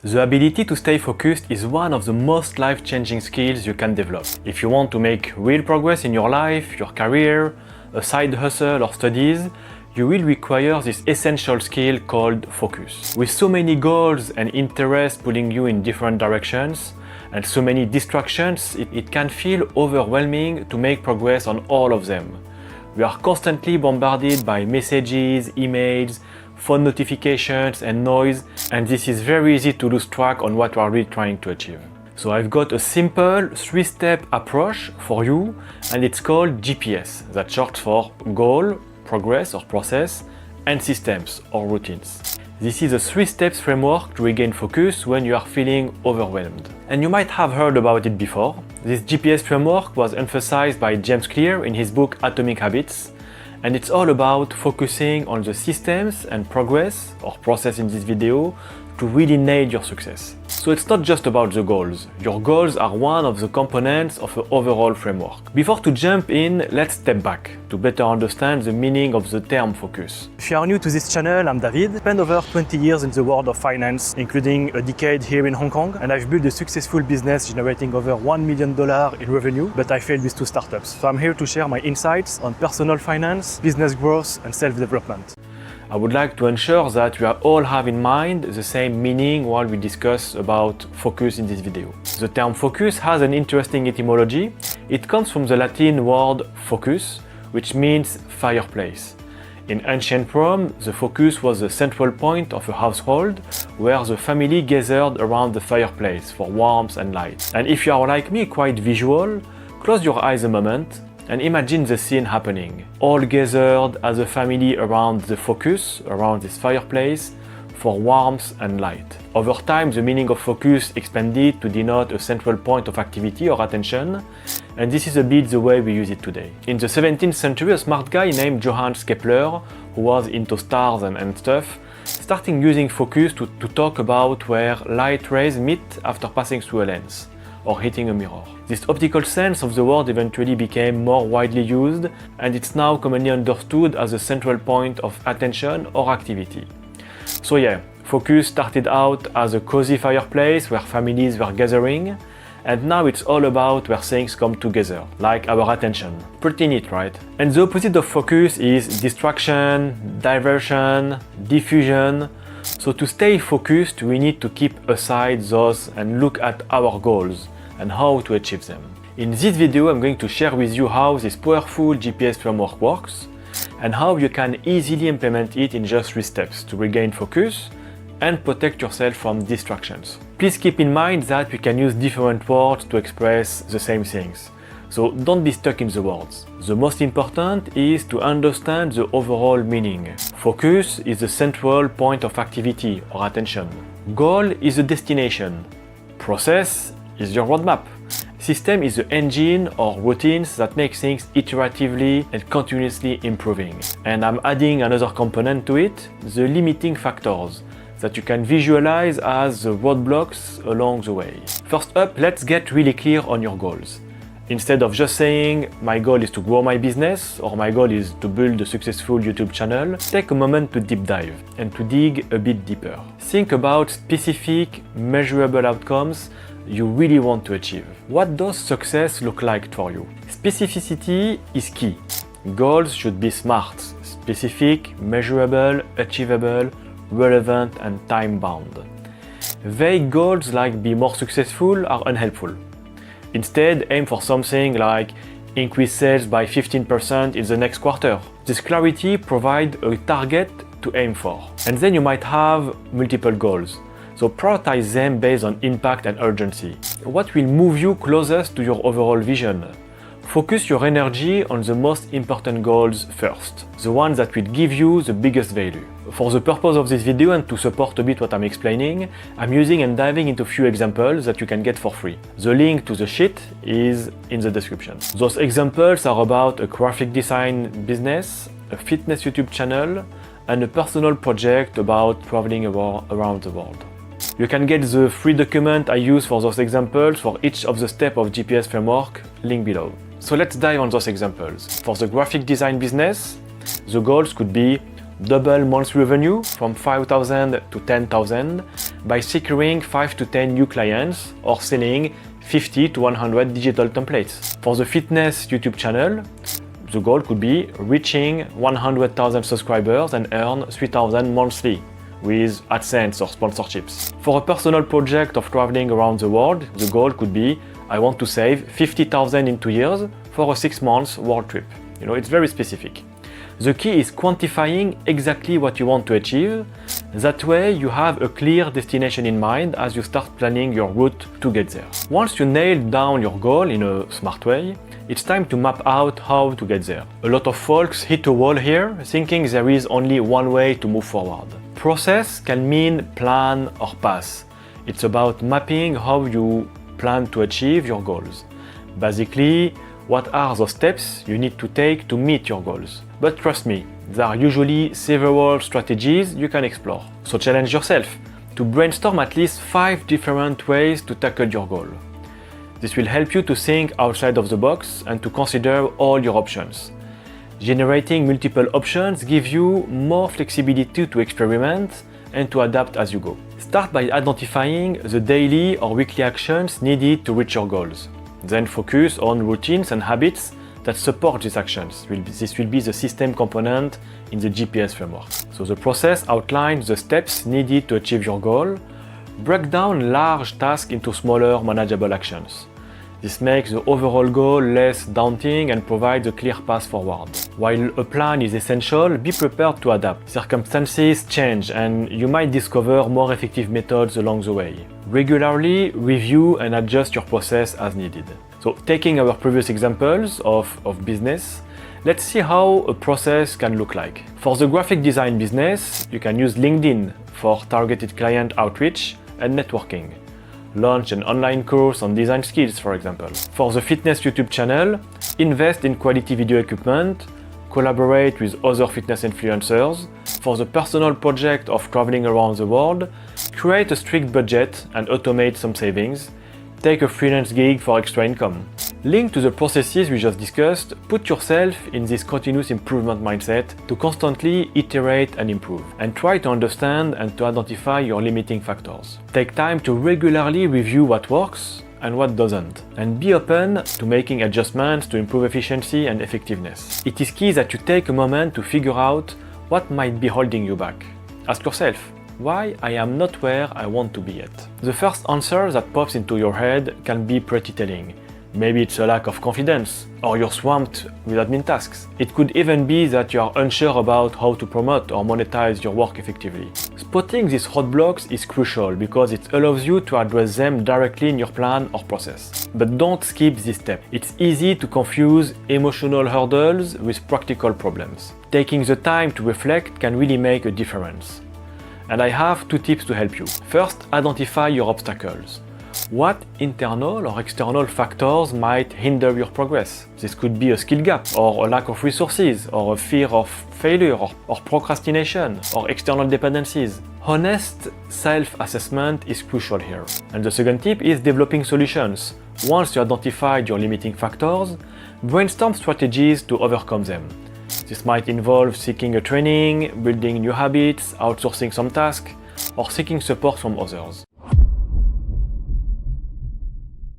The ability to stay focused is one of the most life-changing skills you can develop. If you want to make real progress in your life, your career, a side hustle or studies, you will require this essential skill called focus. With so many goals and interests pulling you in different directions, and so many distractions, it can feel overwhelming to make progress on all of them. We are constantly bombarded by messages, emails, phone notifications and noise, and this is very easy to lose track on what we are really trying to achieve. So I've got a simple 3-step approach for you, and it's called GPS, that's short for goal, progress or process, and systems or routines. This is a 3-step framework to regain focus when you are feeling overwhelmed. And you might have heard about it before. This GPS framework was emphasized by James Clear in his book Atomic Habits, and it's all about focusing on the systems and progress or process in this video to really nail your success. So it's not just about the goals. Your goals are one of the components of the overall framework. Before to jump in, let's step back to better understand the meaning of the term focus. If you are new to this channel, I'm David. I spent over 20 years in the world of finance, including a decade here in Hong Kong, and I've built a successful business generating over $1 million in revenue, but I failed with 2 startups. So I'm here to share my insights on personal finance, business growth, and self-development. I would like to ensure that we all have in mind the same meaning while we discuss about focus in this video. The term focus has an interesting etymology. It comes from the Latin word focus, which means fireplace. In ancient Rome, the focus was the central point of a household where the family gathered around the fireplace for warmth and light. And if you are like me, quite visual, close your eyes a moment and imagine the scene happening. All gathered as a family around the focus, around this fireplace, for warmth and light. Over time, the meaning of focus expanded to denote a central point of activity or attention, and this is a bit the way we use it today. In the 17th century, a smart guy named Johannes Kepler, who was into stars and stuff, started using focus to talk about where light rays meet after passing through a lens or hitting a mirror. This optical sense of the word eventually became more widely used, and it's now commonly understood as a central point of attention or activity. So yeah, focus started out as a cozy fireplace where families were gathering, and now it's all about where things come together, like our attention. Pretty neat, right? And the opposite of focus is distraction, diversion, diffusion. So to stay focused, we need to keep aside those and look at our goals and how to achieve them. In this video, I'm going to share with you how this powerful GPS framework works and how you can easily implement it in just 3 steps to regain focus and protect yourself from distractions. Please keep in mind that we can use different words to express the same things. So don't be stuck in the words. The most important is to understand the overall meaning. Focus is the central point of activity or attention. Goal is the destination. Process is your roadmap. System is the engine or routines that make things iteratively and continuously improving. And I'm adding another component to it, the limiting factors that you can visualize as the roadblocks along the way. First up, let's get really clear on your goals. Instead of just saying, my goal is to grow my business or my goal is to build a successful YouTube channel, take a moment to deep dive and to dig a bit deeper. Think about specific, measurable outcomes you really want to achieve. What does success look like for you? Specificity is key. Goals should be smart, specific, measurable, achievable, relevant, and time-bound. Vague goals like be more successful are unhelpful. Instead, aim for something like increase sales by 15% in the next quarter. This clarity provides a target to aim for. And then you might have multiple goals. So prioritize them based on impact and urgency. What will move you closest to your overall vision? Focus your energy on the most important goals first, the ones that will give you the biggest value. For the purpose of this video and to support a bit what I'm explaining, I'm using and diving into a few examples that you can get for free. The link to the sheet is in the description. Those examples are about a graphic design business, a fitness YouTube channel, and a personal project about traveling around the world. You can get the free document I use for those examples for each of the steps of GPS framework, link below. So let's dive on those examples. For the graphic design business, the goals could be double monthly revenue from 5,000 to 10,000 by securing 5 to 10 new clients or selling 50 to 100 digital templates. For the fitness YouTube channel, the goal could be reaching 100,000 subscribers and earn 3,000 monthly with AdSense or sponsorships. For a personal project of traveling around the world, the goal could be I want to save 50,000 in 2 years for a 6 months world trip. You know, it's very specific. The key is quantifying exactly what you want to achieve. That way you have a clear destination in mind as you start planning your route to get there. Once you nail down your goal in a smart way, it's time to map out how to get there. A lot of folks hit a wall here, thinking there is only one way to move forward. Process can mean plan or path. It's about mapping how you plan to achieve your goals. Basically, what are the steps you need to take to meet your goals? But trust me, there are usually several strategies you can explore. So challenge yourself to brainstorm at least 5 different ways to tackle your goal. This will help you to think outside of the box and to consider all your options. Generating multiple options gives you more flexibility to experiment and to adapt as you go. Start by identifying the daily or weekly actions needed to reach your goals. Then focus on routines and habits that support these actions. This will be the system component in the GPS framework. So the process outlines the steps needed to achieve your goal. Break down large tasks into smaller, manageable actions. This makes the overall goal less daunting and provides a clear path forward. While a plan is essential, be prepared to adapt. Circumstances change and you might discover more effective methods along the way. Regularly review and adjust your process as needed. So taking our previous examples of business, let's see how a process can look like. For the graphic design business, you can use LinkedIn for targeted client outreach and networking. Launch an online course on design skills, for example. For the fitness YouTube channel, invest in quality video equipment, collaborate with other fitness influencers. For the personal project of traveling around the world, create a strict budget and automate some savings. Take a freelance gig for extra income. Linked to the processes we just discussed, put yourself in this continuous improvement mindset to constantly iterate and improve, and try to understand and to identify your limiting factors. Take time to regularly review what works and what doesn't, and be open to making adjustments to improve efficiency and effectiveness. It is key that you take a moment to figure out what might be holding you back. Ask yourself, why I am not where I want to be yet. The first answer that pops into your head can be pretty telling. Maybe it's a lack of confidence, or you're swamped with admin tasks. It could even be that you are unsure about how to promote or monetize your work effectively. Spotting these roadblocks is crucial because it allows you to address them directly in your plan or process. But don't skip this step. It's easy to confuse emotional hurdles with practical problems. Taking the time to reflect can really make a difference. And I have 2 tips to help you. First, identify your obstacles. What internal or external factors might hinder your progress? This could be a skill gap, or a lack of resources, or a fear of failure, or procrastination, or external dependencies. Honest self-assessment is crucial here. And the second tip is developing solutions. Once you identified your limiting factors, brainstorm strategies to overcome them. This might involve seeking a training, building new habits, outsourcing some tasks, or seeking support from others.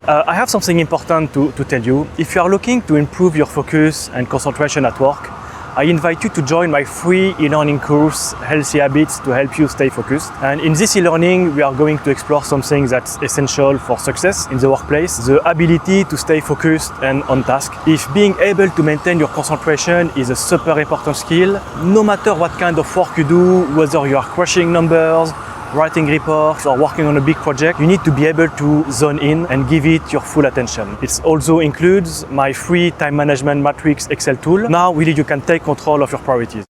I have something important to tell you. If you are looking to improve your focus and concentration at work, I invite you to join my free e-learning course, Healthy Habits to help you stay focused. And in this e-learning, we are going to explore something that's essential for success in the workplace, the ability to stay focused and on task. If being able to maintain your concentration is a super important skill, no matter what kind of work you do, whether you are crushing numbers, writing reports or working on a big project, you need to be able to zone in and give it your full attention. It also includes my free time management matrix Excel tool. Now really you can take control of your priorities.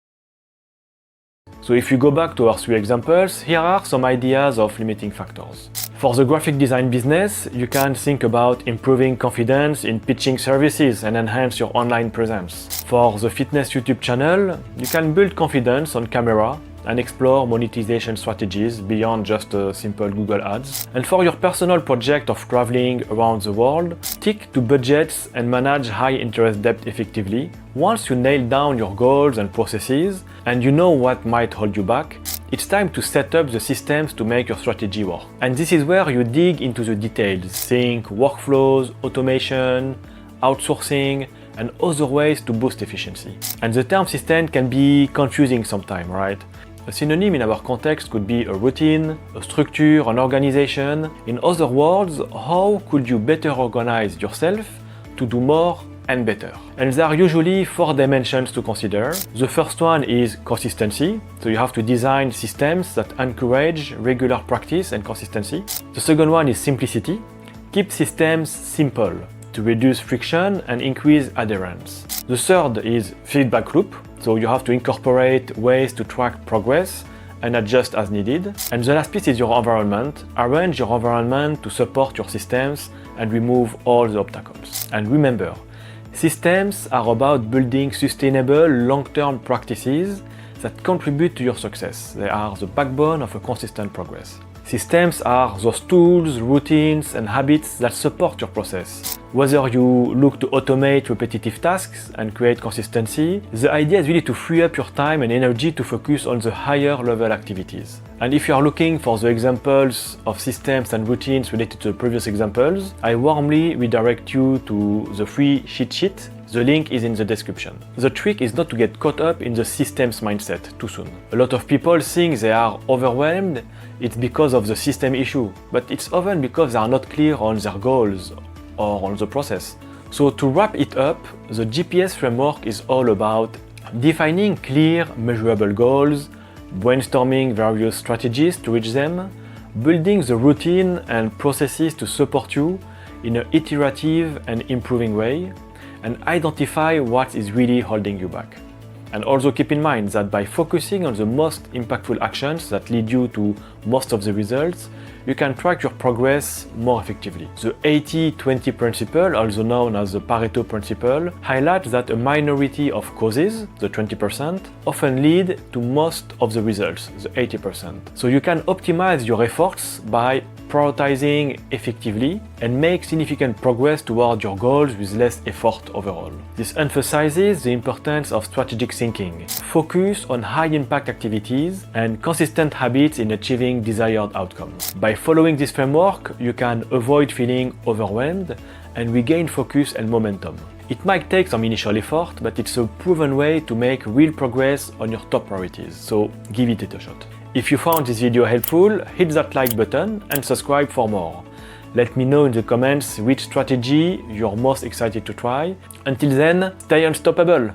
So if you go back to our 3 examples, here are some ideas of limiting factors. For the graphic design business, you can think about improving confidence in pitching services and enhance your online presence. For the fitness YouTube channel, you can build confidence on camera and explore monetization strategies beyond just simple Google ads. And for your personal project of traveling around the world, stick to budgets and manage high interest debt effectively. Once you nail down your goals and processes, and you know what might hold you back, it's time to set up the systems to make your strategy work. And this is where you dig into the details, think workflows, automation, outsourcing, and other ways to boost efficiency. And the term system can be confusing sometimes, right? A synonym in our context could be a routine, a structure, an organization. In other words, how could you better organize yourself to do more and better? And there are usually 4 dimensions to consider. The first one is consistency, so you have to design systems that encourage regular practice and consistency. The second one is simplicity. Keep systems simple to reduce friction and increase adherence. The third is feedback loop, so you have to incorporate ways to track progress and adjust as needed. And the last piece is your environment. Arrange your environment to support your systems and remove all the obstacles. And remember, systems are about building sustainable long-term practices that contribute to your success. They are the backbone of a consistent progress. Systems are those tools, routines, and habits that support your process. Whether you look to automate repetitive tasks and create consistency, the idea is really to free up your time and energy to focus on the higher level activities. And if you are looking for the examples of systems and routines related to the previous examples, I warmly redirect you to the free cheat sheet. The link is in the description. The trick is not to get caught up in the systems mindset too soon. A lot of people think they are overwhelmed. It's because of the system issue, but it's often because they are not clear on their goals or on the process. So to wrap it up, the GPS framework is all about defining clear, measurable goals, brainstorming various strategies to reach them, building the routine and processes to support you in an iterative and improving way, and identify what is really holding you back. And also keep in mind that by focusing on the most impactful actions that lead you to most of the results, you can track your progress more effectively. The 80-20 principle, also known as the Pareto principle, highlights that a minority of causes, the 20%, often lead to most of the results, the 80%. So you can optimize your efforts by prioritizing effectively and make significant progress toward your goals with less effort overall. This emphasizes the importance of strategic thinking, focus on high-impact activities, and consistent habits in achieving desired outcomes. By following this framework, you can avoid feeling overwhelmed and regain focus and momentum. It might take some initial effort, but it's a proven way to make real progress on your top priorities, so give it a shot. If you found this video helpful, hit that like button and subscribe for more. Let me know in the comments which strategy you're most excited to try. Until then, stay unstoppable!